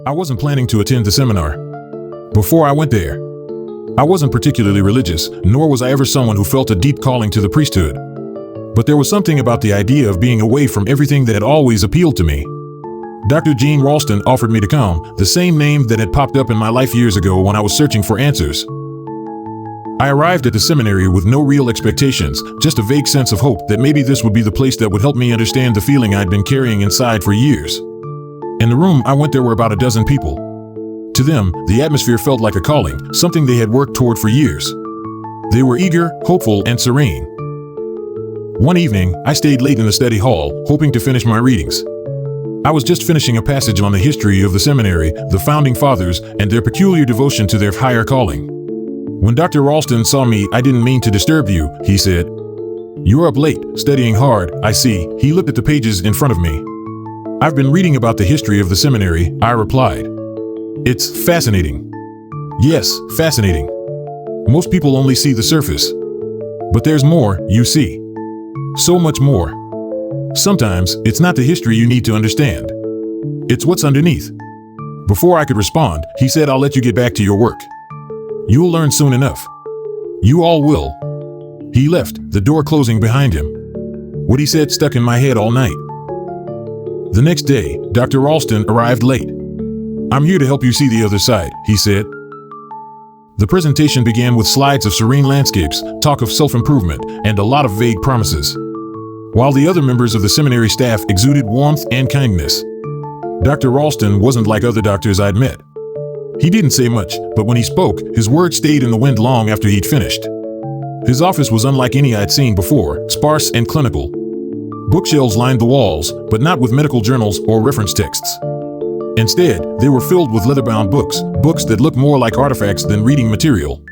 I wasn't planning to attend the seminar. Before I went there, I wasn't particularly religious, nor was I ever someone who felt a deep calling to the priesthood. But there was something about the idea of being away from everything that had always appealed to me. Dr. Jean Ralston offered me to come, the same name that had popped up in my life years ago when I was searching for answers. I arrived at the seminary with no real expectations, just a vague sense of hope that maybe this would be the place that would help me understand the feeling I'd been carrying inside for years. In the room I went there were about a dozen people. To them, the atmosphere felt like a calling, something they had worked toward for years. They were eager, hopeful, and serene. One evening, I stayed late in the study hall, hoping to finish my readings. I was just finishing a passage on the history of the seminary, the founding fathers, and their peculiar devotion to their higher calling. When Dr. Ralston saw me, "I didn't mean to disturb you," he said. "You're up late, studying hard, I see." He looked at the pages in front of me. "I've been reading about the history of the seminary," I replied. "It's fascinating." "Yes, fascinating. Most people only see the surface. But there's more, you see. So much more. Sometimes, it's not the history you need to understand. It's what's underneath." Before I could respond, he said, "I'll let you get back to your work. You'll learn soon enough. You all will." He left, the door closing behind him. What he said stuck in my head all night. The next day, Dr. Ralston arrived late. "I'm here to help you see the other side," he said. The presentation began with slides of serene landscapes, talk of self-improvement, and a lot of vague promises. While the other members of the seminary staff exuded warmth and kindness, Dr. Ralston wasn't like other doctors I'd met. He didn't say much, but when he spoke, his words stayed in the wind long after he'd finished. His office was unlike any I'd seen before, sparse and clinical. Bookshelves lined the walls, but not with medical journals or reference texts. Instead, they were filled with leather-bound books that looked more like artifacts than reading material.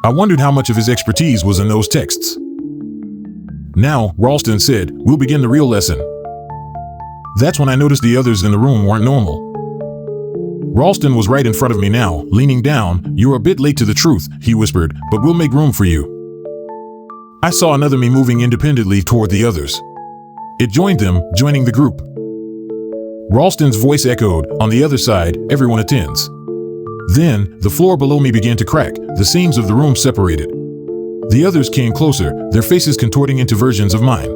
I wondered how much of his expertise was in those texts. "Now," Ralston said, "we'll begin the real lesson." That's when I noticed the others in the room weren't normal. Ralston was right in front of me now, leaning down. "You're a bit late to the truth," he whispered, "but we'll make room for you." I saw another me moving independently toward the others. It joined them, joining the group. Ralston's voice echoed, "On the other side, everyone attends." Then, the floor below me began to crack, the seams of the room separated. The others came closer, their faces contorting into versions of mine.